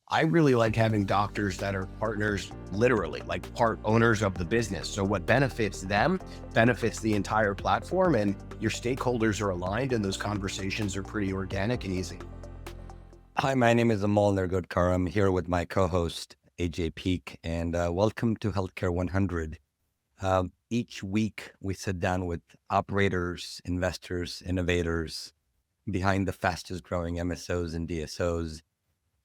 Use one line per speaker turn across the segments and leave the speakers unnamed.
I really like having doctors that are partners, literally, like part owners of the business. So what benefits them benefits the entire platform, and your stakeholders are aligned, and those conversations are pretty organic and easy.
Hi, my name is Amol Nirgudkar. I'm here with my co-host AJ Peak, and welcome to Healthcare 100. Each week, we sit down with operators, investors, innovators behind the fastest growing MSOs and DSOs,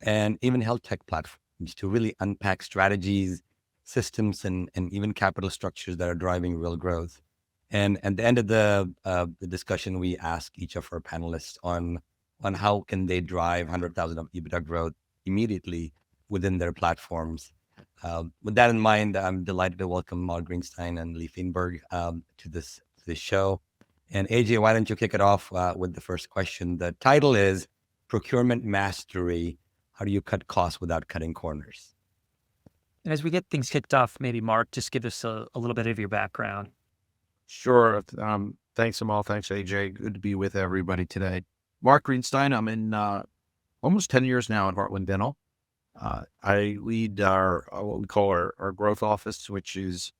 and even health tech platforms to really unpack strategies, systems, and even capital structures that are driving real growth. And at the end of the discussion, we ask each of our panelists on how can they drive 100,000 of EBITDA growth immediately within their platforms. With that in mind, I'm delighted to welcome Mark Greenstein and Leigh Feenburg to this show. And AJ, why don't you kick it off with the first question? The title is Procurement Mastery. How do you cut costs without cutting corners?
And as we get things kicked off, maybe Mark, just give us a little bit of your background.
Sure. Thanks, Amal. Thanks, AJ. Good to be with everybody today. Mark Greenstein. I'm in almost 10 years now at Heartland Dental. I lead our what we call our growth office, which is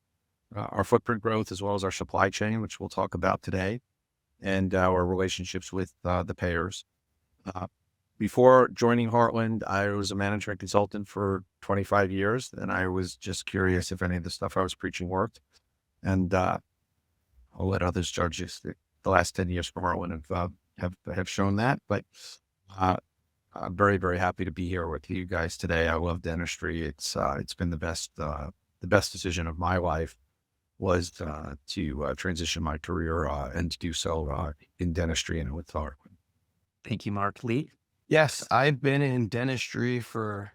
our footprint growth as well as our supply chain, which we'll talk about today, and our relationships with the payers. Before joining Heartland, I was a management consultant for 25 years, and I was just curious if any of the stuff I was preaching worked. And I'll let others judge this. The last 10 years from Heartland have shown that. But I'm very, very happy to be here with you guys today. I love dentistry. It's been the best decision of my life was to transition my career and to do so in dentistry and with Heartland.
Thank you, Mark. Leigh?
Yes, I've been in dentistry for,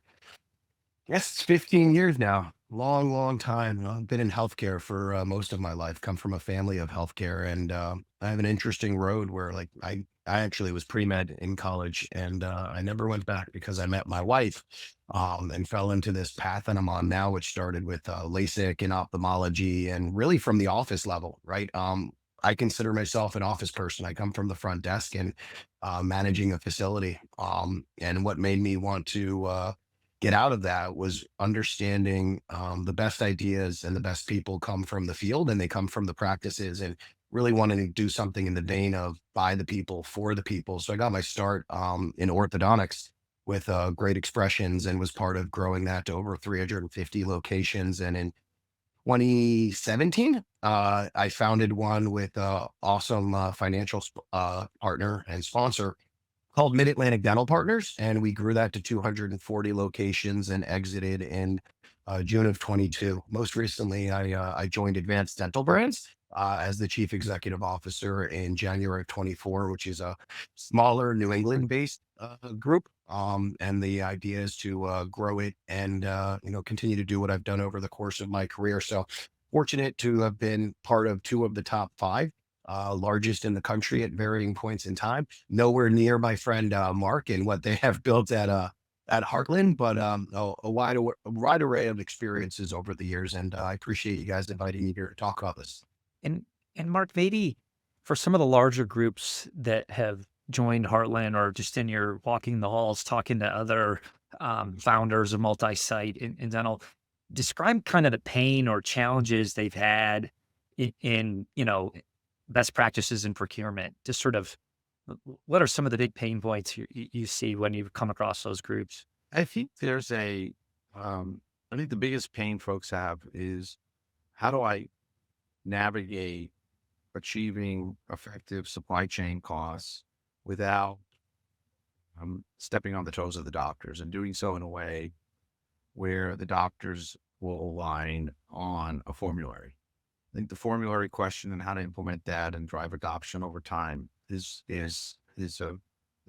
yes, it's 15 years now. Long, long time. I've been in healthcare for most of my life, come from a family of healthcare. And I have an interesting road where I actually was pre-med in college, and I never went back because I met my wife and fell into this path that I'm on now, which started with LASIK and ophthalmology and really from the office level, right? I consider myself an office person. I come from the front desk and managing a facility. And what made me want to get out of that was understanding the best ideas and the best people come from the field, and they come from the practices, and really wanting to do something in the vein of by the people for the people. So I got my start in orthodontics with Great Expressions, and was part of growing that to over 350 locations. And in 2017, I founded one with awesome financial partner and sponsor called Mid-Atlantic Dental Partners, and we grew that to 240 locations and exited in June of 22. Most recently, I joined Advanced Dental Brands as the chief executive officer in January of 24, which is a smaller New England-based group. And the idea is to grow it and continue to do what I've done over the course of my career. So fortunate to have been part of two of the top five largest in the country at varying points in time. Nowhere near my friend Mark and what they have built at Heartland, but a wide array of experiences over the years. And I appreciate you guys inviting me here to talk about this.
And Mark, maybe for some of the larger groups that have joined Heartland or just in your walking the halls, talking to other founders of multi-site in dental, describe kind of the pain or challenges they've had in best practices in procurement. Just sort of, what are some of the big pain points you see when you come across those groups?
I think I think the biggest pain folks have is how do I navigate achieving effective supply chain costs without stepping on the toes of the doctors, and doing so in a way where the doctors will align on a formulary. I think the formulary question and how to implement that and drive adoption over time is a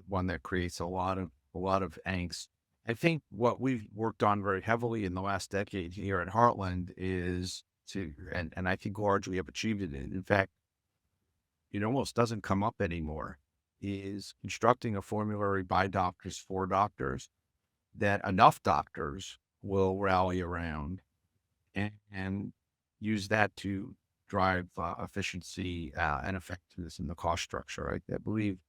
one that creates a lot of angst. I think what we've worked on very heavily in the last decade here at Heartland is and I think largely have achieved it. In fact, it almost doesn't come up anymore, is constructing a formulary by doctors for doctors that enough doctors will rally around and use that to drive efficiency and effectiveness in the cost structure. I believe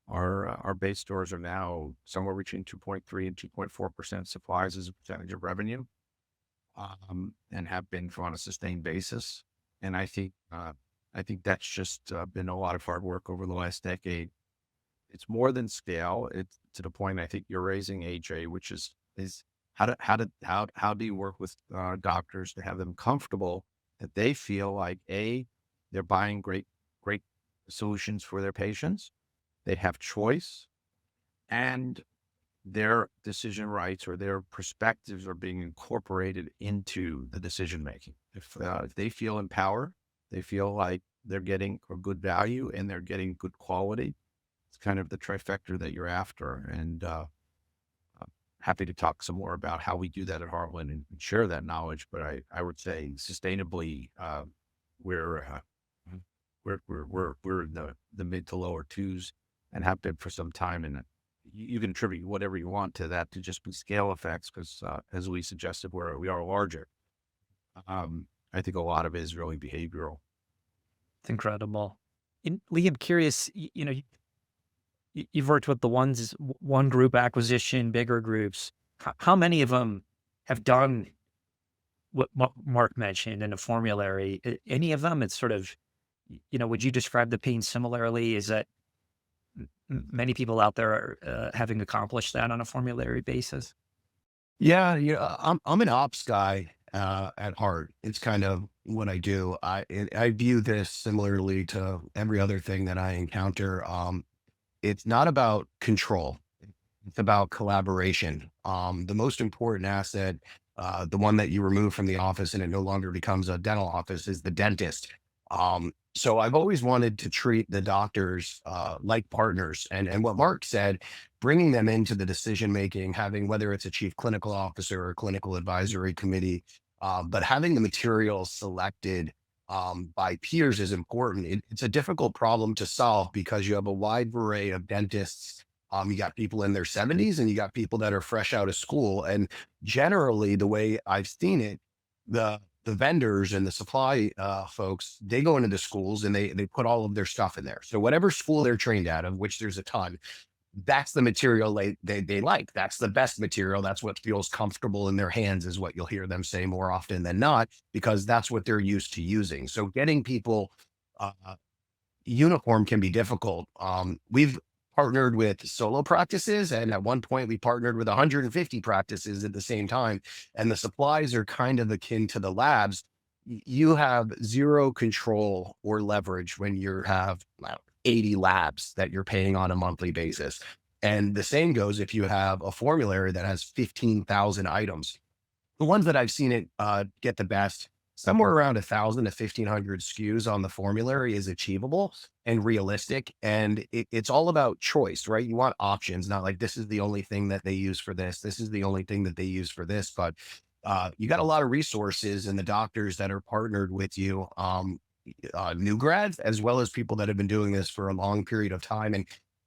Our base stores are now somewhere between 2.3 and 2.4% supplies as a percentage of revenue, and have been for on a sustained basis. And I think that's just been a lot of hard work over the last decade. It's more than scale. It's to the point I think you're raising, AJ, which is how do you work with doctors to have them comfortable that they feel like they're buying great solutions for their patients, they have choice, and their decision rights or their perspectives are being incorporated into the decision making. If they feel empowered, they feel like they're getting a good value and they're getting good quality. It's kind of the trifecta that you're after. And happy to talk some more about how we do that at Heartland and share that knowledge. But I would say sustainably, we're uh, we're in the mid to lower twos and have been for some time. And you can attribute whatever you want to that to just be scale effects because, as we suggested, we are larger. I think a lot of it is really behavioral.
It's incredible. And Leigh, I'm curious, you've worked with the one group acquisition, bigger groups. How many of them have done what Mark mentioned in a formulary? Any of them? It's sort of, would you describe the pain similarly? Is that many people out there are having accomplished that on a formulary basis?
Yeah, I'm an ops guy at heart. It's kind of what I do. I view this similarly to every other thing that I encounter. It's not about control. It's about collaboration. The most important asset, the one that you remove from the office and it no longer becomes a dental office, is the dentist. So I've always wanted to treat the doctors like partners. And what Mark said, bringing them into the decision making, having whether it's a chief clinical officer or clinical advisory committee, but having the materials selected by peers is important. It's a difficult problem to solve because you have a wide array of dentists. You got people in their 70s and you got people that are fresh out of school. And generally, the way I've seen it, the vendors and the supply folks, they go into the schools and they put all of their stuff in there. So whatever school they're trained out of, which there's a ton, that's the material they like. That's the best material. That's what feels comfortable in their hands, is what you'll hear them say more often than not, because that's what they're used to using. So getting people uh, uniform can be difficult. We've partnered with solo practices, and at one point we partnered with 150 practices at the same time. And the supplies are kind of akin to the labs. You have zero control or leverage when you have 80 labs that you're paying on a monthly basis. And the same goes if you have a formulary that has 15,000 items. The ones that I've seen it get the best, somewhere around 1,000 to 1,500 SKUs on the formulary is achievable and realistic. And it's all about choice, right? You want options, not like this is the only thing that they use for this. This is the only thing that they use for this. But you got a lot of resources and the doctors that are partnered with you, new grads, as well as people that have been doing this for a long period of time, and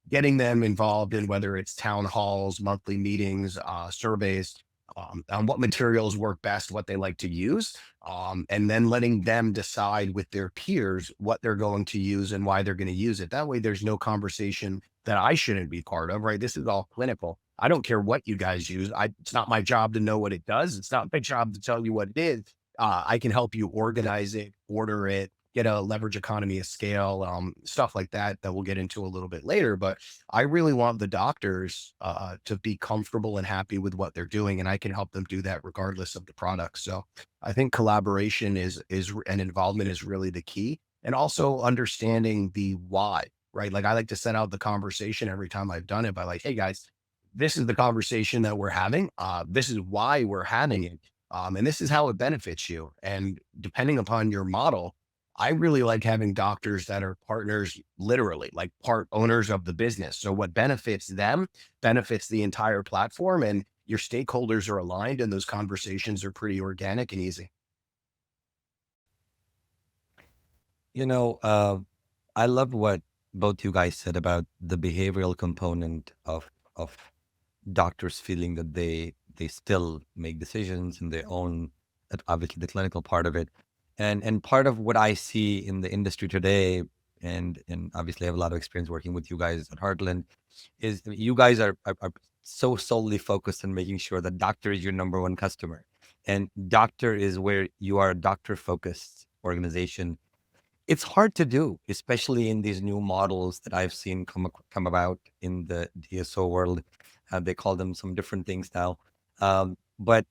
getting them involved in whether it's town halls, monthly meetings, surveys, on what materials work best, what they like to use, and then letting them decide with their peers what they're going to use and why they're going to use it. That way, there's no conversation that I shouldn't be part of, right? This is all clinical. I don't care what you guys use. It's not my job to know what it does. It's not my job to tell you what it is. I can help you organize it, order it, get a leverage economy of scale, stuff like that we'll get into a little bit later. But I really want the doctors to be comfortable and happy with what they're doing, and I can help them do that regardless of the product. So I think collaboration is and involvement is really the key, and also understanding the why, right? Like I like to set out the conversation every time I've done it by like, hey guys, this is the conversation that we're having. This is why we're having it. And this is how it benefits you. And depending upon your model, I really like having doctors that are partners, literally, like part owners of the business. So what benefits them benefits the entire platform, and your stakeholders are aligned, and those conversations are pretty organic and easy.
You know, I love what both you guys said about the behavioral component of doctors feeling that they still make decisions and they own obviously the clinical part of it. And part of what I see in the industry today and obviously I have a lot of experience working with you guys at Heartland, is you guys are so solely focused on making sure that doctor is your number one customer. And doctor is where you are a doctor focused organization. It's hard to do, especially in these new models that I've seen come about in the DSO world. They call them some different things now. But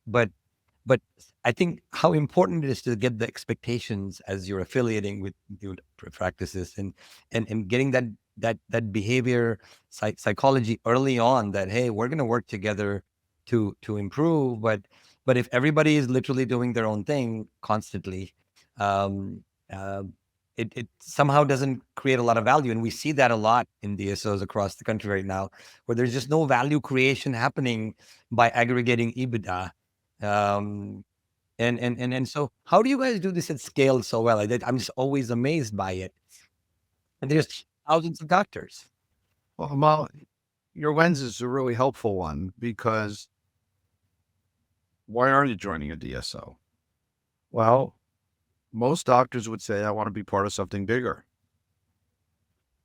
I think how important it is to get the expectations as you're affiliating with new practices, and getting that behavior psychology early on, that hey, we're going to work together to improve. But if everybody is literally doing their own thing constantly, um, uh, it somehow doesn't create a lot of value. And we see that a lot in DSOs across the country right now, where there's just no value creation happening by aggregating EBITDA. Um, and so how do you guys do this at scale so well? I'm just always amazed by it. And there's thousands of doctors.
Well, Amol, your lens is a really helpful one, because why are you joining a DSO? Well, most doctors would say, I want to be part of something bigger.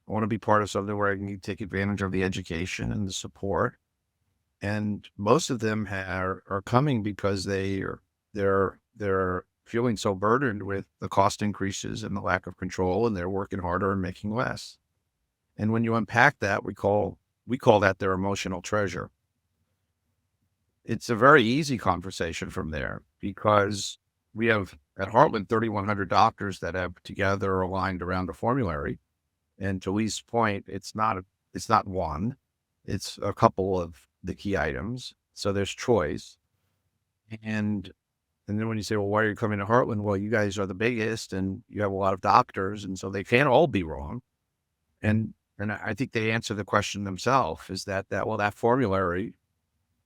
I want to be part of something where I can take advantage of the education and the support. And most of them are coming because they're feeling so burdened with the cost increases and the lack of control, and they're working harder and making less. And when you unpack that, we call that their emotional treasure. It's a very easy conversation from there, because we have at Heartland 3,100 doctors that have together aligned around a formulary. And to Leigh's point, it's not one, it's a couple of the key items. So there's choice. And then when you say, well, why are you coming to Heartland? Well, you guys are the biggest and you have a lot of doctors, and so they can't all be wrong. And I think they answer the question themselves, is that formulary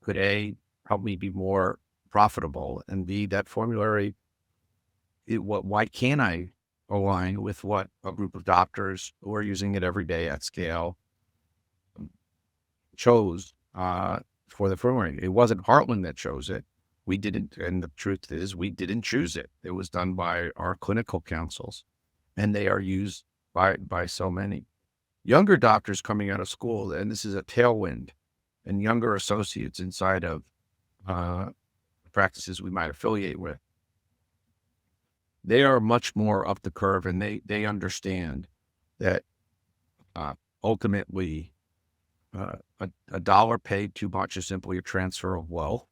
could A, help me be more profitable, and B, that formulary, why can't I align with what a group of doctors who are using it every day at scale chose for the formulary? It wasn't Heartland that chose it. We didn't, and the truth is we didn't choose it. It was done by our clinical councils, and they are used by so many. Younger doctors coming out of school, and this is a tailwind, and younger associates inside of practices we might affiliate with, they are much more up the curve, and they understand that ultimately a dollar paid too much is simply a transfer of wealth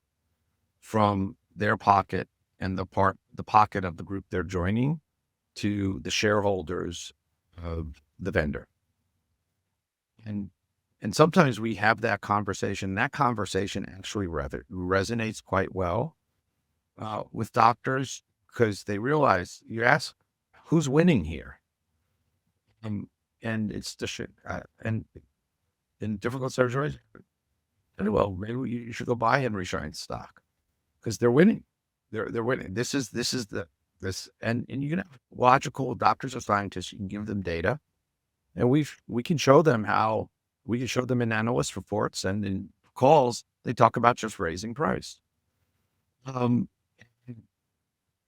from their pocket and the pocket of the group they're joining to the shareholders of the vendor. And sometimes we have that conversation. That conversation actually resonates quite well with doctors, because they realize, you ask, who's winning here? And it's the shit. And in difficult surgeries, well, maybe you should go buy Henry Schein's stock, because they're winning. They're winning. This, and you can have logical doctors or scientists. You can give them data, and we can show them how. We can show them in analyst reports and in calls. They talk about just raising price.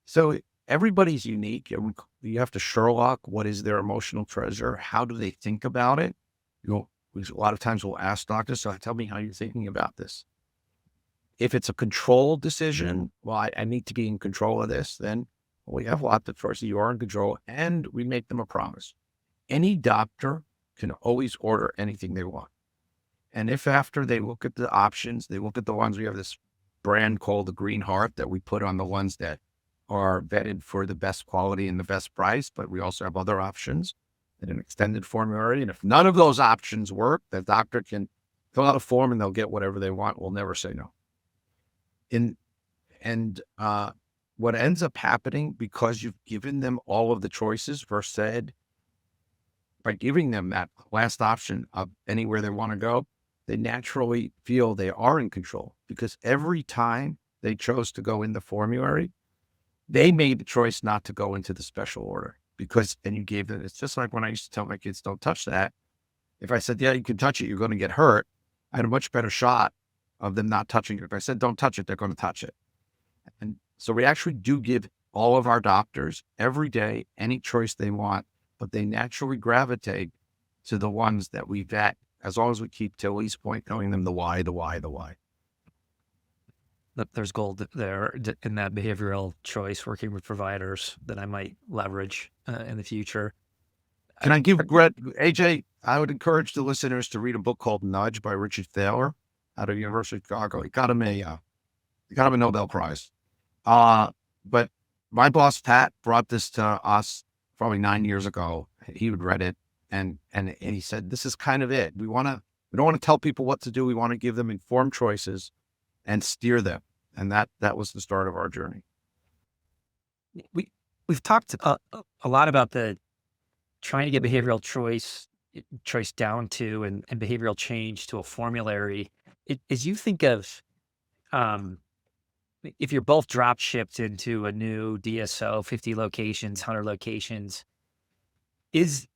So everybody's unique. You have to Sherlock, what is their emotional treasure? How do they think about it? A lot of times we'll ask doctors, so tell me how you're thinking about this. If it's a controlled decision, well, I need to be in control of this, then we have lots of choices. You are in control, and we make them a promise. Any doctor can always order anything they want. And if after they look at the options, they look at the ones, we have this brand called the Green Heart that we put on the ones that are vetted for the best quality and the best price, but we also have other options and an extended formulary. And if none of those options work, the doctor can fill out a form and they'll get whatever they want. We'll never say no. What ends up happening, because you've given them all of the choices, first said, by giving them that last option of anywhere they want to go, they naturally feel they are in control, because every time they chose to go in the formulary, they made the choice not to go into the special order, and you gave them. It's just like when I used to tell my kids, don't touch that. If I said, yeah, you can touch it, you're going to get hurt, I had a much better shot of them not touching it. If I said, don't touch it, they're going to touch it. And so we actually do give all of our doctors every day any choice they want, but they naturally gravitate to the ones that we vet, as long as we keep, to Lee's point, knowing them the why, the why, the why.
There's gold there in that behavioral choice, working with providers that I might leverage in the future.
Can I give AJ? I would encourage the listeners to read a book called Nudge by Richard Thaler out of University of Chicago. He got him a Nobel Prize. But my boss Pat brought this to us probably 9 years ago. He had read it, and he said, "This is kind of it. We don't want to tell people what to do. We want to give them informed choices and steer them." And that was the start of our journey.
We've talked a lot about the trying to get behavioral choice down to and behavioral change to a formulary. As you think of, if you're both drop shipped into a new DSO, 50 locations, 100 locations, is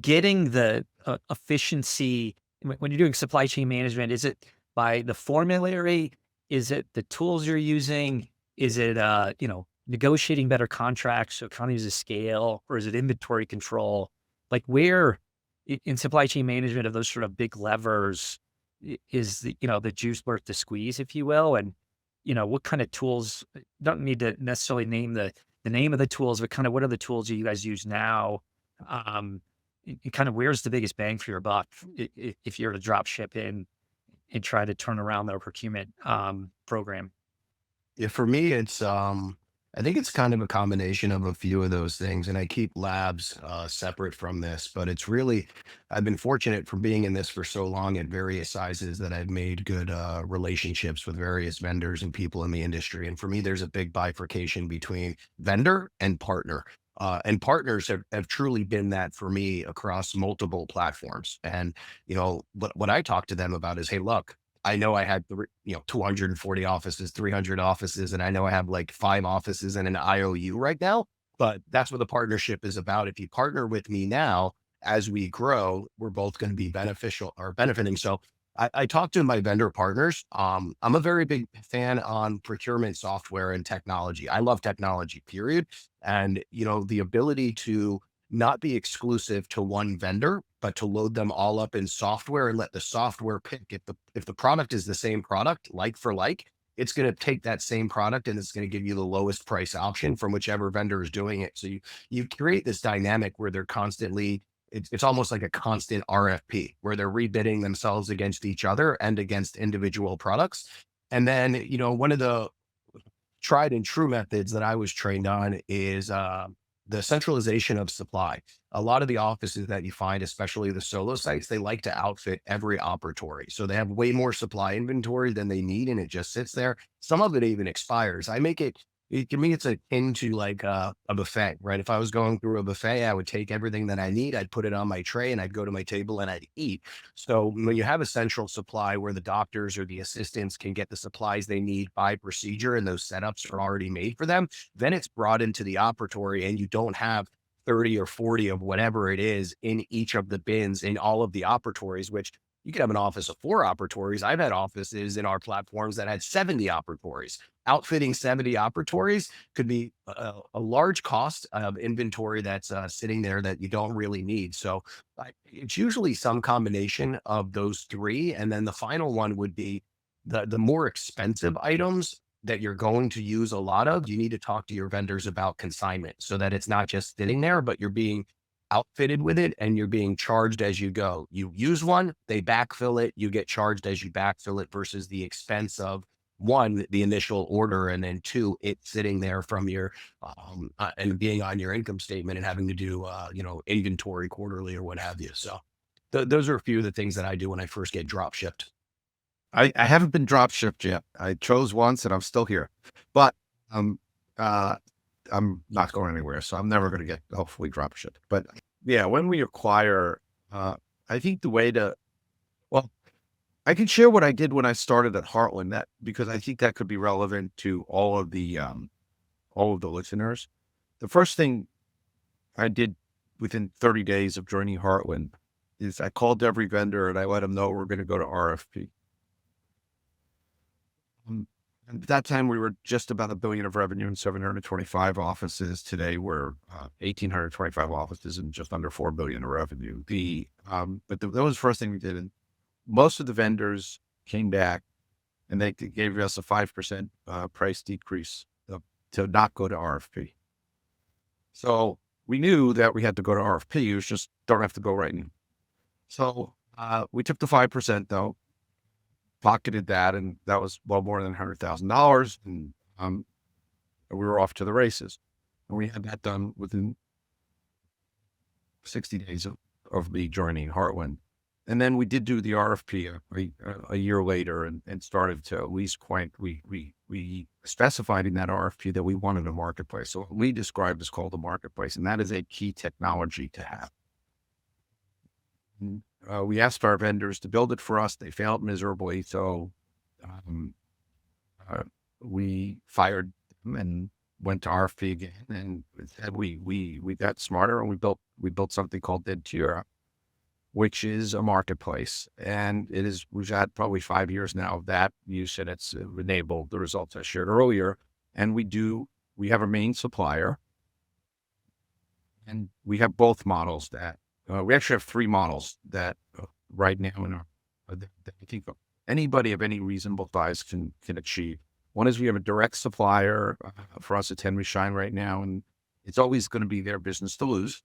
getting the efficiency when you're doing supply chain management, is it by the formulary? Is it the tools you're using? Is it, negotiating better contracts, so economies of scale, or is it inventory control? Like, where in supply chain management of those sort of big levers is the juice worth the squeeze, if you will? And, what kind of tools, don't need to necessarily name the name of the tools, but kind of what are the tools you guys use now? And kind of where's the biggest bang for your buck if you're to drop ship in and try to turn around their procurement program?
Yeah, for me, I think it's kind of a combination of a few of those things, and I keep labs separate from this. But it's really, I've been fortunate for being in this for so long at various sizes that I've made good relationships with various vendors and people in the industry. And for me, there's a big bifurcation between vendor and partner. And partners have truly been that for me across multiple platforms. And, what I talk to them about is, hey, look, I know I had 240 offices, 300 offices, and I know I have like 5 offices and an IOU right now, but that's what the partnership is about. If you partner with me now, as we grow, we're both going to be beneficial or benefiting. So I talk to my vendor partners. I'm a very big fan on procurement software and technology. I love technology, period. And, the ability to not be exclusive to one vendor, but to load them all up in software and let the software pick if the product is the same product, like for like, it's going to take that same product and it's going to give you the lowest price option from whichever vendor is doing it. So you create this dynamic where they're constantly, it's almost like a constant RFP where they're rebidding themselves against each other and against individual products. And then, one of the tried and true methods that I was trained on is the centralization of supply. A lot of the offices that you find, especially the solo sites, they like to outfit every operatory. So they have way more supply inventory than they need, and it just sits there. Some of it even expires. To me, it's akin to like a buffet, right? If I was going through a buffet, I would take everything that I need, I'd put it on my tray, and I'd go to my table and I'd eat. So when you have a central supply where the doctors or the assistants can get the supplies they need by procedure and those setups are already made for them, then it's brought into the operatory and you don't have 30 or 40 of whatever it is in each of the bins in all of the operatories, which you could have an office of 4 operatories. I've had offices in our platforms that had 70 operatories. Outfitting 70 operatories could be a large cost of inventory that's sitting there that you don't really need. So it's usually some combination of those 3. And then the final one would be the more expensive items that you're going to use a lot of. You need to talk to your vendors about consignment so that it's not just sitting there, but you're being outfitted with it and you're being charged as you go. You use one, they backfill it, you get charged as you backfill it versus the expense of 1, the initial order, and then 2, it sitting there from your and being on your income statement and having to do inventory quarterly or what have you. So those are a few of the things that I do when I first get drop shipped.
I haven't been drop shipped yet. I chose once and I'm still here, but I'm not going anywhere. So I'm never going to get hopefully drop shipped. But yeah, when we acquire, I think the way to, well, I can share what I did when I started at Heartland, because I think that could be relevant to all of the listeners. The first thing I did within 30 days of joining Heartland is I called every vendor and I let them know we're going to go to RFP. At that time, we were just about $1 billion of revenue and 725 offices. Today, we're 1,825 offices and just under $4 billion of revenue. That was the first thing we did. And most of the vendors came back and they gave us a 5% price decrease to not go to RFP. So we knew that we had to go to RFP. You just don't have to go right now. So we took the 5% though, pocketed that, and that was well more than $100,000. And we were off to the races. And we had that done within 60 days of me joining Heartland. And then we did do the RFP a year later and started to at least we specified in that RFP that we wanted a marketplace. So what we described is called a marketplace, and that is a key technology to have. We asked our vendors to build it for us. They failed miserably. So we fired them and went to RFP again. And we got smarter and we built something called dentures, which is a marketplace. And we've had probably 5 years now of that use, and it's enabled the results I shared earlier. And we have a main supplier, and we have both models that we actually have 3 models that right now that I think anybody of any reasonable size can achieve. One is we have a direct supplier. For us, it's Henry Schein right now, and it's always going to be their business to lose.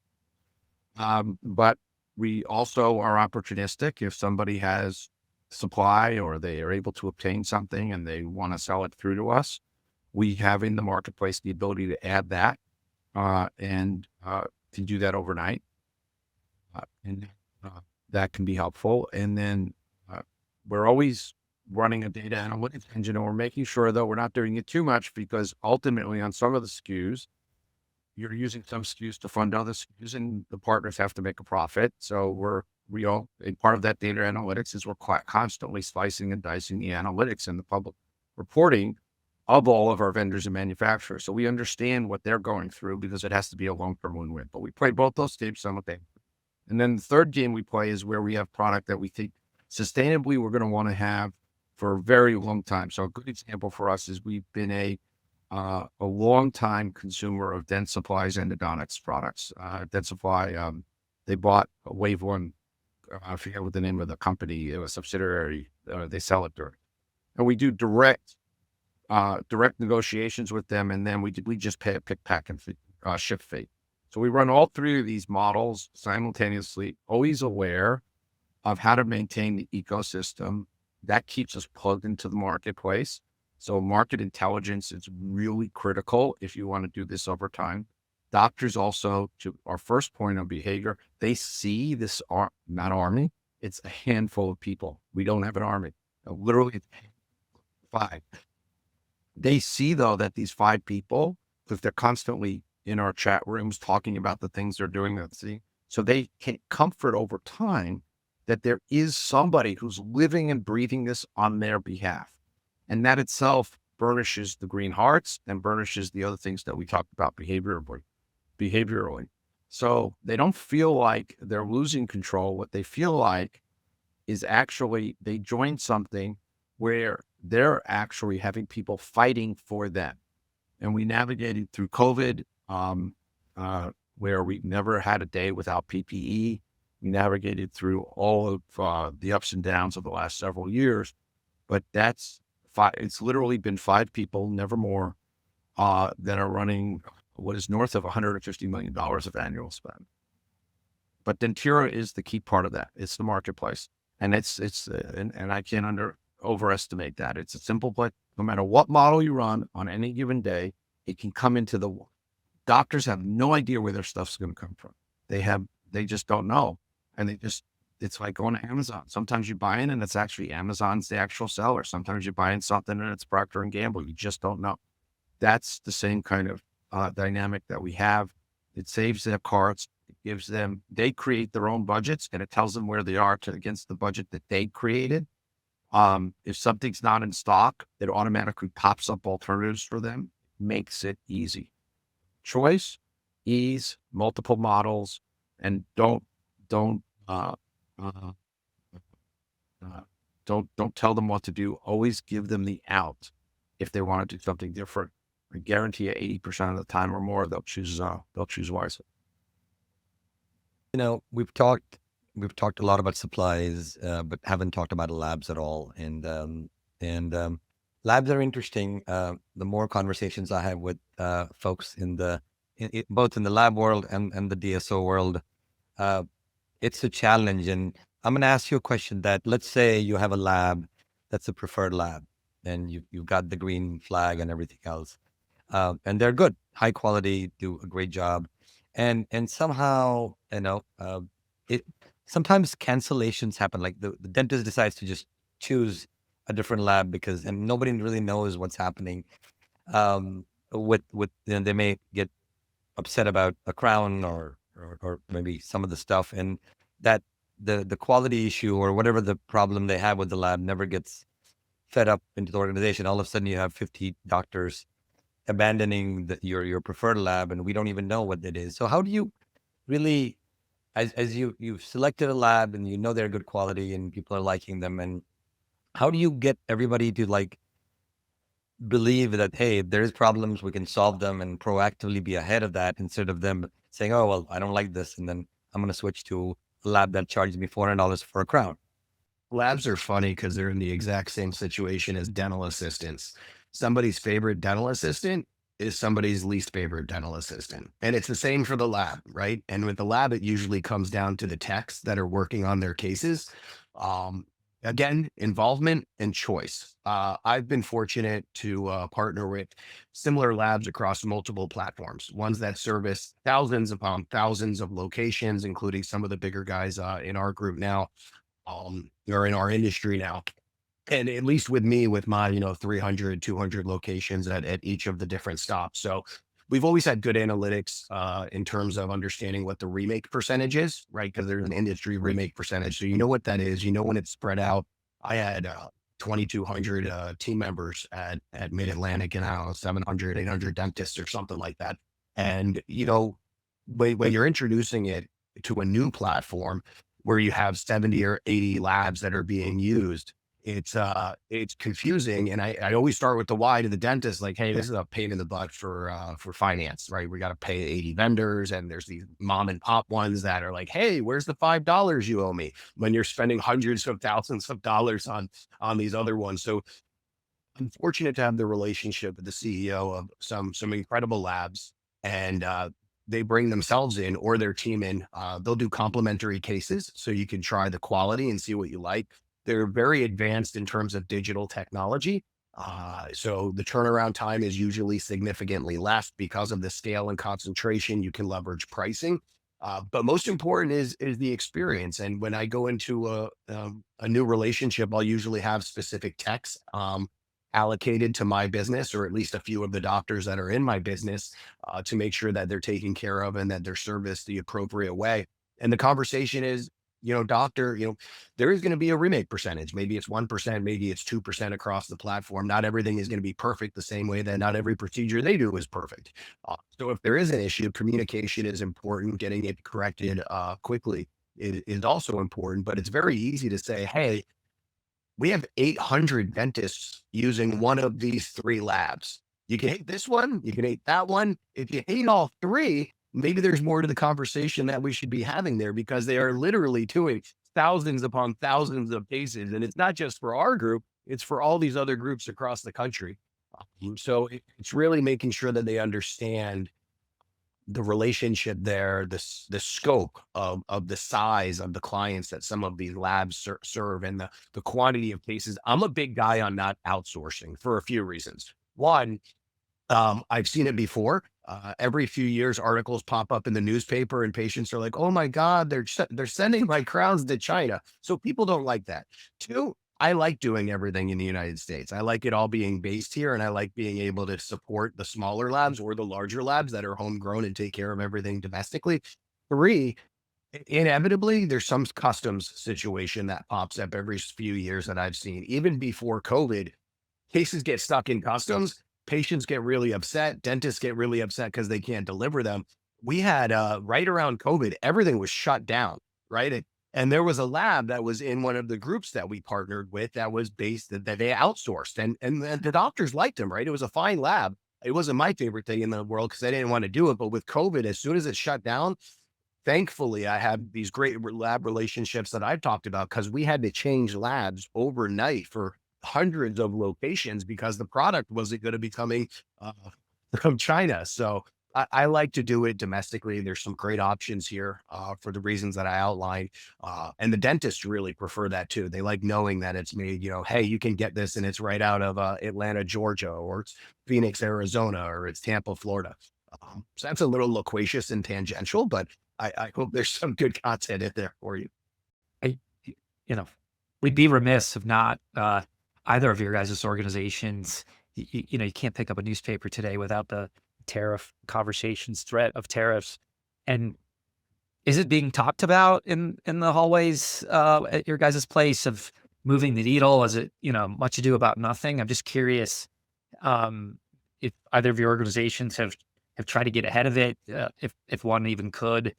But we also are opportunistic. If somebody has supply or they are able to obtain something and they want to sell it through to us, we have in the marketplace the ability to add that and to do that overnight. And that can be helpful. And then we're always running a data analytics engine, and we're making sure, though, we're not doing it too much, because ultimately on some of the SKUs, you're using some SKUs to fund other SKUs, and the partners have to make a profit. So and part of that data analytics is we're constantly slicing and dicing the analytics and the public reporting of all of our vendors and manufacturers. So we understand what they're going through, because it has to be a long-term win-win. But we play both those games simultaneously. And then the third game we play is where we have product that we think sustainably we're going to want to have for a very long time. So a good example for us is we've been a long time consumer of Dent Supply's endodontics products. Dent Supply, they bought Wave One. I forget what the name of the company. It was a subsidiary. They sell it direct, and we do direct negotiations with them, and then we just pay a pick, pack, and ship fee. So we run all 3 of these models simultaneously, always aware of how to maintain the ecosystem. That keeps us plugged into the marketplace. So market intelligence is really critical if you want to do this over time. Doctors also, to our first point on behavior, they see this, not army, it's a handful of people. We don't have an army. Literally, it's 5. They see, though, that these 5 people, if they're constantly in our chat rooms talking about the things they're doing, so they can comfort over time that there is somebody who's living and breathing this on their behalf. And that itself burnishes the green hearts and burnishes the other things that we talked about behaviorally. So they don't feel like they're losing control. What they feel like is actually they joined something where they're actually having people fighting for them. And we navigated through COVID, where we never had a day without PPE. We navigated through all of the ups and downs of the last several years, but it's literally been 5 people, never more, that are running what is north of $150 million of annual spend. But Dentura is the key part of that. It's the marketplace, and and I can't overestimate that. It's a simple play. No matter what model you run on any given day, it can come into the doctors have no idea where their stuff's going to come from. They just don't know. And it's like going to Amazon. Sometimes you buy in and it's actually Amazon's the actual seller. Sometimes you buy in something and it's Procter & Gamble. You just don't know. That's the same kind of dynamic that we have. It saves their carts. It gives them, they create their own budgets, and it tells them where they are against the budget that they created. If something's not in stock, it automatically pops up alternatives for them, makes it easy. Choice, ease, multiple models, and don't tell them what to do. Always give them the out. if they want to do something different. I guarantee you 80% of the time or more, they'll choose wisely.
You know, we've talked a lot about supplies, but haven't talked about labs at all. And labs are interesting. The more conversations I have with folks both in the lab world and the DSO world, uh, it's a challenge. And I'm going to ask you a question that, let's say you have a lab that's a preferred lab, and you've got the green flag and everything else, and they're good, high quality, do a great job, and somehow, it sometimes cancellations happen. Like the dentist decides to just choose a different lab and nobody really knows what's happening. They may get upset about a crown or maybe some of the stuff, and that the quality issue or whatever the problem they have with the lab never gets fed up into the organization. All of a sudden, you have 50 doctors abandoning your preferred lab, and we don't even know what it is. So how do you really, as you've selected a lab and you know they're good quality and people are liking them, and how do you get everybody to like believe that, hey, if there's problems, we can solve them and proactively be ahead of that, instead of them saying, oh, well, I don't like this, and then I'm going to switch to a lab that charges me $400 for a crown.
Labs are funny because they're in the exact same situation as dental assistants. Somebody's favorite dental assistant is somebody's least favorite dental assistant. And it's the same for the lab, right? And with the lab, it usually comes down to the techs that are working on their cases. Um, Again, involvement and choice. I've been fortunate to partner with similar labs across multiple platforms, ones that service thousands upon thousands of locations, including some of the bigger guys in our group now, or in our industry now. And at least with me, with my, 300, 200 locations at each of the different stops. So we've always had good analytics in terms of understanding what the remake percentage is, right? Because there's an industry remake percentage. So you know what that is, when it's spread out. I had 2,200 team members at Mid-Atlantic, and I don't know, 700, 800 dentists or something like that. And, when you're introducing it to a new platform where you have 70 or 80 labs that are being used, it's confusing. And I always start with the why to the dentist, like, hey, this is a pain in the butt for finance, right? We got to pay 80 vendors, and there's these mom and pop ones that are like, hey, where's the $5 you owe me, when you're spending hundreds of thousands of dollars on these other ones. So I'm fortunate to have the relationship with the CEO of some incredible labs, and they bring themselves in or their team in. They'll do complimentary cases, so you can try the quality and see what you like. They're very advanced in terms of digital technology. So the turnaround time is usually significantly less because of the scale and concentration. You can leverage pricing. But most important is the experience. And when I go into a new relationship, I'll usually have specific techs allocated to my business, or at least a few of the doctors that are in my business, to make sure that they're taken care of and that they're serviced the appropriate way. And the conversation is, doctor, there is going to be a remake percentage. Maybe it's 1%, maybe it's 2% across the platform. Not everything is going to be perfect the same way that not every procedure they do is perfect. So if there is an issue, communication is important. Getting it corrected quickly is also important. But it's very easy to say, hey, we have 800 dentists using one of these three labs. You can hate this one, you can hate that one. If you hate all three, maybe there's more to the conversation that we should be having there, because they are literally doing thousands upon thousands of cases. And it's not just for our group, it's for all these other groups across the country. So it's really making sure that they understand the relationship there, the scope of the size of the clients that some of these labs serve, and the quantity of cases. I'm a big guy on not outsourcing for a few reasons. One, I've seen it before. Every few years, articles pop up in the newspaper, and patients are like, "Oh my God, they're sending my crowns to China." So people don't like that. Two, I like doing everything in the United States. I like it all being based here, and I like being able to support the smaller labs or the larger labs that are homegrown and take care of everything domestically. Three, inevitably, there's some customs situation that pops up every few years that I've seen. Even before COVID, cases get stuck in customs. Patients get really upset. Dentists get really upset because they can't deliver them. We had right around COVID, everything was shut down, right? And there was a lab that was in one of the groups that we partnered with that was based that they outsourced, and the doctors liked him, right? It was a fine lab. It wasn't my favorite thing in the world because I didn't want to do it. But with COVID, as soon as it shut down, thankfully, I had these great lab relationships that I've talked about because we had to change labs overnight for hundreds of locations because the product wasn't going to be coming uh, from China. So I like to do it domestically. There's some great options here for the reasons that I outlined. And the dentists really prefer that too. They like knowing that it's made, hey, you can get this and it's right out of Atlanta, Georgia, or it's Phoenix, Arizona, or it's Tampa, Florida. So that's a little loquacious and tangential, but I hope there's some good content in there for you.
I, you know, we'd be remiss if not either of your guys' organizations. You can't pick up a newspaper today without the tariff conversations, threat of tariffs. And is it being talked about in the hallways at your guys' place of moving the needle? Is it, much ado about nothing? I'm just curious if either of your organizations have tried to get ahead of it, if one even could.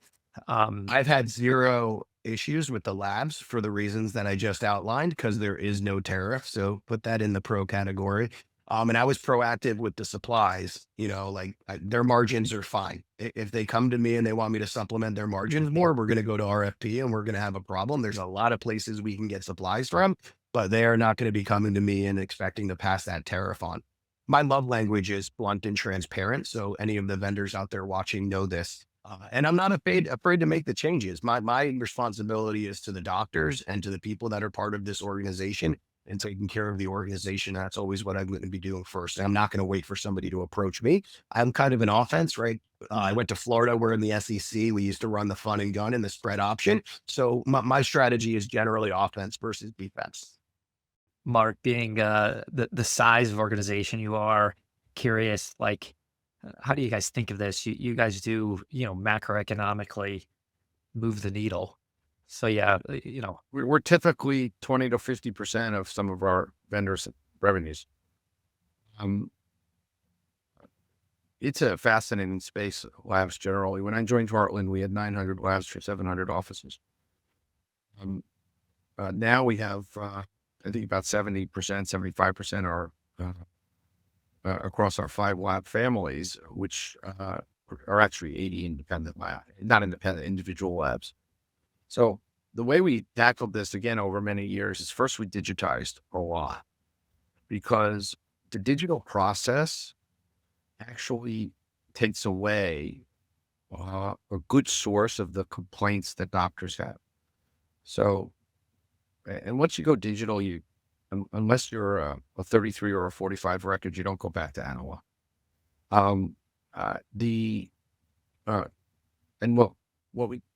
I've had zero issues with the labs for the reasons that I just outlined because there is no tariff. So put that in the pro category. And I was proactive with the supplies, their margins are fine. If they come to me and they want me to supplement their margins more, we're going to go to RFP and we're going to have a problem. There's a lot of places we can get supplies from, but they are not going to be coming to me and expecting to pass that tariff on. My love language is blunt and transparent. So any of the vendors out there watching know this. And I'm not afraid to make the changes. My responsibility is to the doctors and to the people that are part of this organization and taking care of the organization. That's always what I'm going to be doing first. And I'm not going to wait for somebody to approach me. I'm kind of an offense, right? I went to Florida. We're in the SEC. We used to run the fun and gun and the spread option. So my strategy is generally offense versus defense.
Mark, being the size of organization you are, curious, how do you guys think of this? You guys do, macroeconomically move the needle. So yeah,
We're typically 20 to 50% of some of our vendors' revenues. It's a fascinating space, labs generally. When I joined Heartland, we had 900 labs for 700 offices. Now we have, I think about 70%, 75% are across our 5 lab families, which are actually 80 independent lab, not independent, individual labs. So the way we tackled this again over many years is first we digitized a lot because the digital process actually takes away a good source of the complaints that doctors have. So, and once you go digital, unless you're a 33 or a 45 record, you don't go back to analog.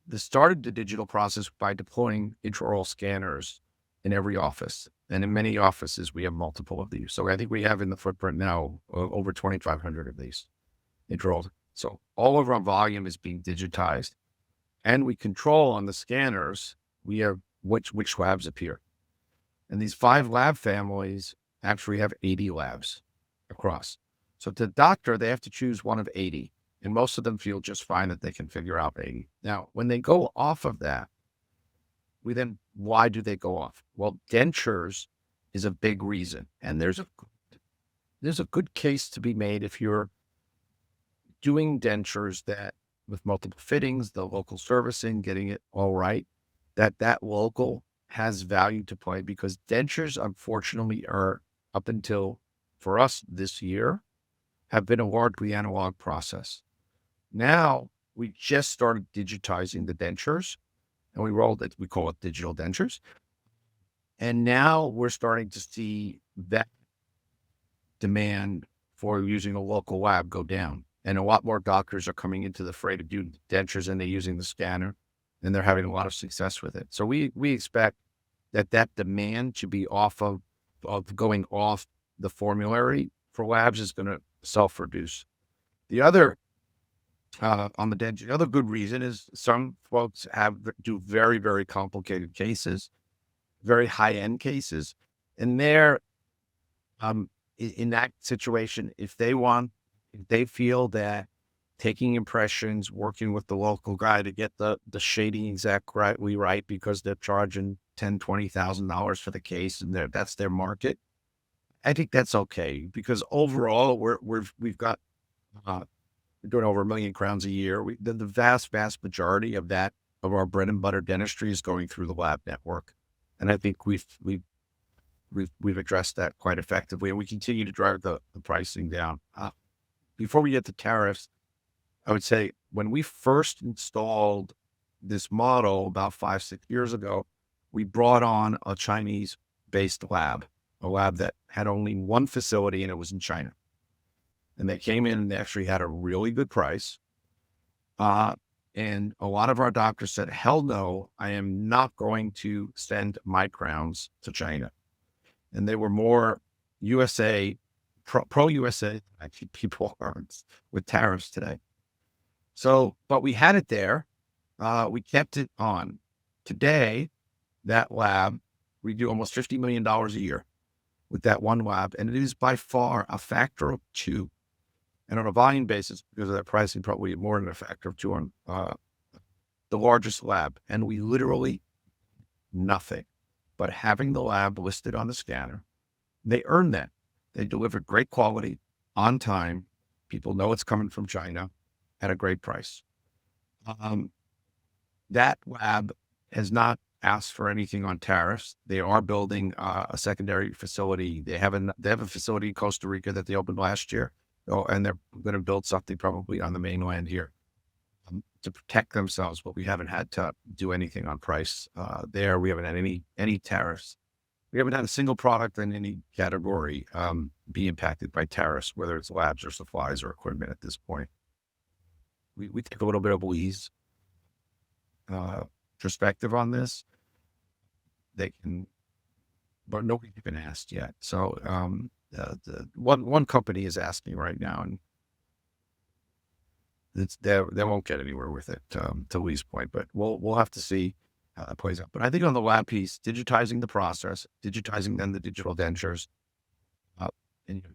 They started the digital process by deploying intraoral scanners in every office. And in many offices, we have multiple of these. So I think we have in the footprint now over 2,500 of these intraoral. So all of our volume is being digitized. And we control on the scanners, we have which labs appear. And these 5 lab families actually have 80 labs across. So to the doctor, they have to choose one of 80. And most of them feel just fine that they can figure out 80. Now, when they go off of that, why do they go off? Well, dentures is a big reason. And there's a good case to be made if you're doing dentures that with multiple fittings, the local servicing, getting it all right, that local has value to play because dentures, unfortunately, are up until, for us this year, have been a largely analog process. Now, we just started digitizing the dentures and we call it digital dentures. And now we're starting to see that demand for using a local lab go down. And a lot more doctors are coming into the fray to do dentures and they're using the scanner and they're having a lot of success with it. So we expect that demand to be off of going off the formulary for labs is going to self-reduce. The other on the denture, the other good reason is some folks do very, very complicated cases, very high-end cases. And they're in that situation, if they feel that taking impressions, working with the local guy to get the shading exactly right because they're charging $10,000-$20,000 for the case, and that's their market. I think that's okay because overall we've got uh, we're doing over 1,000,000 crowns a year. The vast majority of that of our bread and butter dentistry is going through the lab network, and I think we've addressed that quite effectively, and we continue to drive the pricing down. Before we get to tariffs, I would say when we first installed this model about 5-6 years ago, we brought on a Chinese-based lab, a lab that had only one facility, and it was in China. And they came in and they actually had a really good price. And a lot of our doctors said, hell no, I am not going to send my crowns to China. And they were more USA, pro USA, actually people aren't with tariffs today. So, but we had it there. We kept it on. Today, that lab, we do almost $50 million a year with that one lab. And it is by far a factor of 2. And on a volume basis, because of that pricing, probably more than a factor of 2 on the largest lab. And we literally nothing but having the lab listed on the scanner. They earn that. They deliver great quality on time. People know it's coming from China at a great price. That lab has not asked for anything on tariffs. They are building a secondary facility. They have a facility in Costa Rica that they opened last year. Oh, and they're going to build something probably on the mainland here to protect themselves, but we haven't had to do anything on price there. We haven't had any tariffs. We haven't had a single product in any category be impacted by tariffs, whether it's labs or supplies or equipment at this point. We take a little bit of Leigh's perspective on this. They can, but nobody's even asked yet. So the one company is asking right now, and they won't get anywhere with it to Leigh's point. But we'll have to see how that plays out. But I think on the lab piece, digitizing the process, digitizing then the digital dentures, and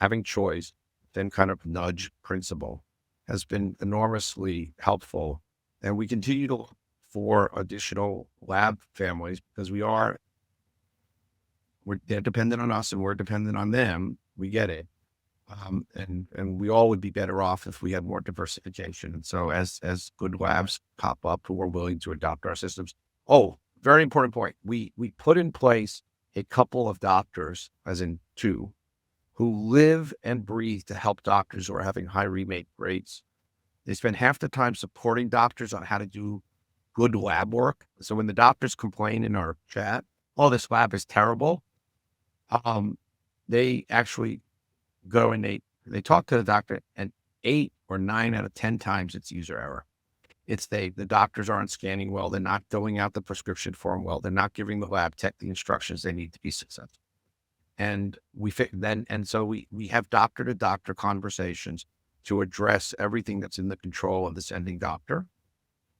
having choice, then kind of nudge principle has been enormously helpful. And we continue to look for additional lab families because they're dependent on us and we're dependent on them. We get it. And we all would be better off if we had more diversification. And so as good labs pop up who are willing to adopt our systems. Oh, very important point. We put in place a couple of doctors, as in 2, who live and breathe to help doctors who are having high remake rates. They spend half the time supporting doctors on how to do good lab work. So when the doctors complain in our chat, oh, this lab is terrible, they actually go and they talk to the doctor, and 8 or 9 out of 10 times it's user error. It's the doctors aren't scanning well. They're not filling out the prescription form well. They're not giving the lab tech the instructions they need to be successful. And so we have doctor to doctor conversations to address everything that's in the control of the sending doctor.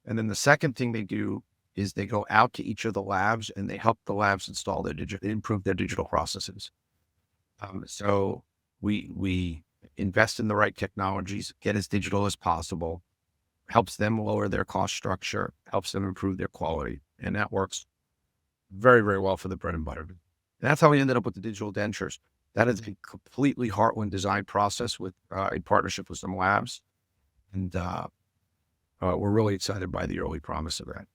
And then the second thing they do is they go out to each of the labs and they help the labs install improve their digital processes. So we invest in the right technologies, get as digital as possible, helps them lower their cost structure, helps them improve their quality. And that works very, very well for the bread and butter. And that's how we ended up with the digital dentures. That is a completely Heartland design process with a partnership with some labs. And we're really excited by the early promise of that.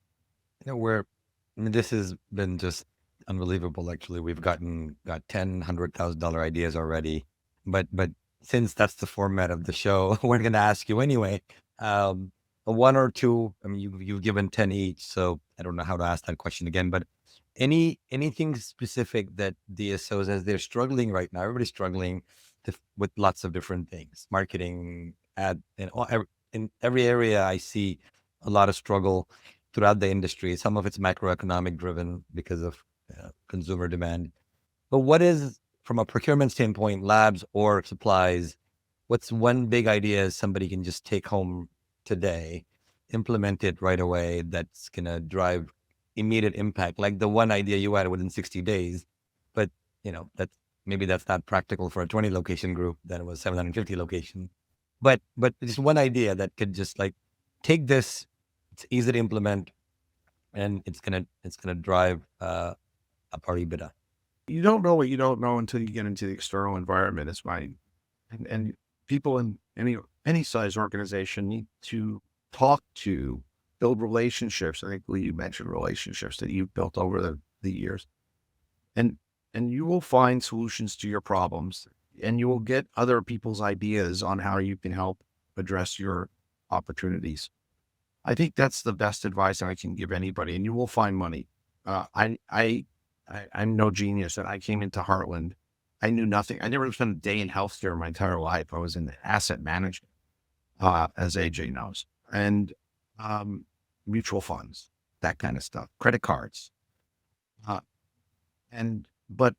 This has been just unbelievable. Actually, we've got $10,000-$100,000 ideas already. But since that's the format of the show, we're going to ask you anyway. 1 or 2. I mean, you've given 10 each, so I don't know how to ask that question again. But anything specific that DSOs, as they're struggling right now, everybody's struggling with lots of different things, marketing, ad, and in every area. I see a lot of struggle throughout the industry. Some of it's macroeconomic driven because of consumer demand. But what is, from a procurement standpoint, labs or supplies, what's one big idea somebody can just take home today, implement it right away, that's going to drive immediate impact? Like the one idea you had within 60 days, but that's not practical for a 20 location group. Then it was 750 location. but it's one idea that could just like take this. It's easy to implement, and it's gonna drive up our EBITDA.
You don't know what you don't know until you get into the external environment. It's and people in any size organization need to talk to, build relationships. I think Lee, you mentioned relationships that you've built over the years, and you will find solutions to your problems, and you will get other people's ideas on how you can help address your opportunities. I think that's the best advice I can give anybody, and you will find money. I'm no genius, and I came into Heartland. I knew nothing. I never spent a day in healthcare my entire life. I was in asset management, as AJ knows, and mutual funds, that kind of stuff, credit cards, uh, but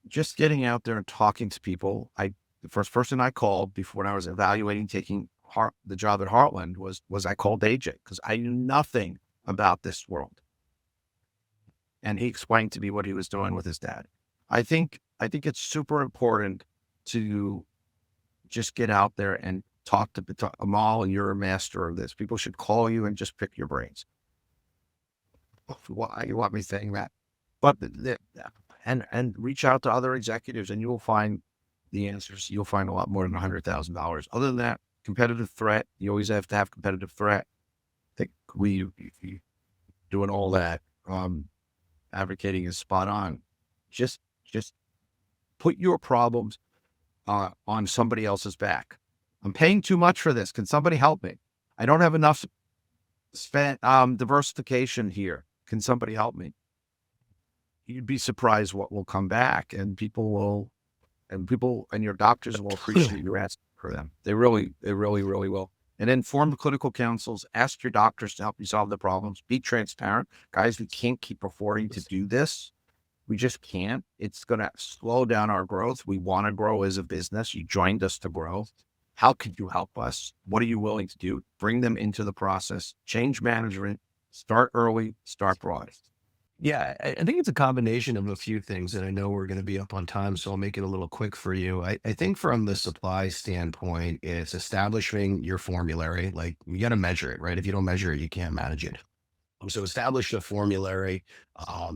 just getting out there and talking to people. The first person I called before, when I was evaluating taking the job at Heartland, was I called AJ because I knew nothing about this world. And he explained to me what he was doing with his dad. I think it's super important to just get out there and talk to Amol, and you're a master of this. People should call you and just pick your brains. Why you want me saying that? But and reach out to other executives, and you will find the answers. You'll find a lot more than $100,000. Other than that, competitive threat. You always have to have competitive threat. I think we doing all that. Advocating is spot on. Just put your problems on somebody else's back. I'm paying too much for this. Can somebody help me? I don't have enough diversification here. Can somebody help me? You'd be surprised what will come back, and people and your doctors will appreciate your asking for them. They really will. And then form the clinical councils. Ask your doctors to help you solve the problems. Be transparent. Guys, we can't keep affording to do this. We just can't. It's going to slow down our growth. We want to grow as a business. You joined us to grow. How could you help us? What are you willing to do? Bring them into the process. Change management. Start early. Start broad.
Yeah, I think it's a combination of a few things, and I know we're going to be up on time, so I'll make it a little quick for you. I think from the supply standpoint, it's establishing your formulary. Like, you got to measure it, right? If you don't measure it, you can't manage it. So establish a formulary,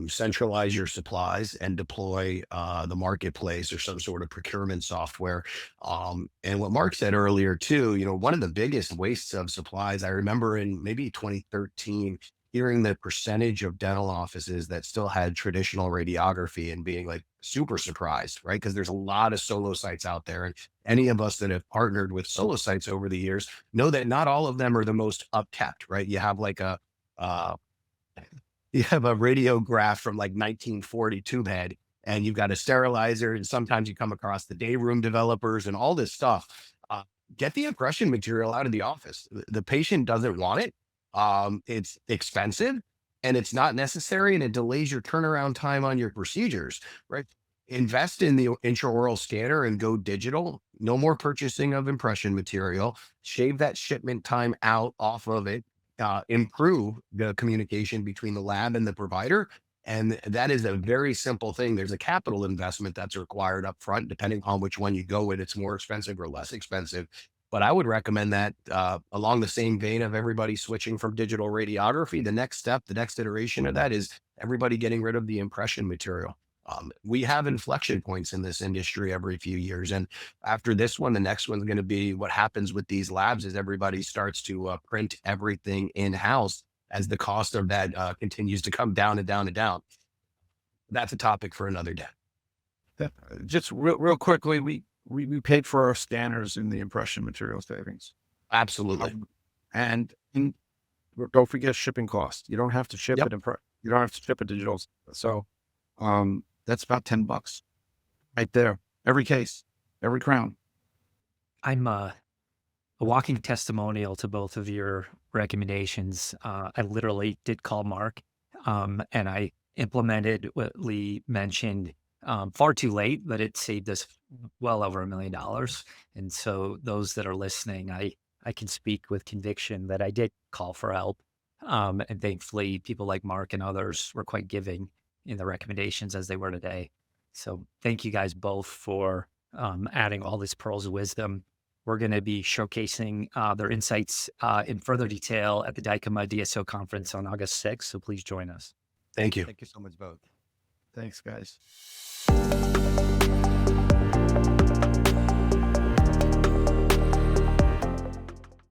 centralize your supplies, and deploy the marketplace or some sort of procurement software. And what Mark said earlier too, one of the biggest wastes of supplies, I remember in maybe 2013, hearing the percentage of dental offices that still had traditional radiography and being like super surprised, right? Because there's a lot of solo sites out there. And any of us that have partnered with solo sites over the years know that not all of them are the most upkept, right? You have like uh, you have a radiograph from like 1940 tube head, and you've got a sterilizer, and sometimes you come across the day room developers and all this stuff. Get the impression material out of the office. The patient doesn't want it. It's expensive, and it's not necessary, and it delays your turnaround time on your procedures, right? Invest in the intraoral scanner and go digital. No more purchasing of impression material. Shave that shipment time out off of it. Improve the communication between the lab and the provider. And that is a very simple thing. There's a capital investment that's required up front, depending on which one you go with. It's more expensive or less expensive. But I would recommend that along the same vein of everybody switching from digital radiography, the next step, the next iteration of that is everybody getting rid of the impression material. We have inflection points in this industry every few years. And after this one, the next one's going to be what happens with these labs is everybody starts to print everything in-house as the cost of that continues to come down and down and down. That's a topic for another day.
Just real quickly, we paid for our scanners in the impression material savings.
Absolutely.
And don't forget shipping costs. You don't have to ship
Yep.
it you don't have to ship it digital. So that's about $10 right there. Every case, every crown.
I'm a walking testimonial to both of your recommendations. I literally did call Mark, and I implemented what Leigh mentioned far too late, but it saved us well over $1 million. And so those that are listening, I can speak with conviction that I did call for help. And thankfully, people like Mark and others were quite giving in the recommendations as they were today. So thank you guys both for adding all these pearls of wisdom. We're going to be showcasing their insights in further detail at the Dykema DSO conference on August 6th. So please join us.
Thank you.
Thank you so much, both.
Thanks, guys.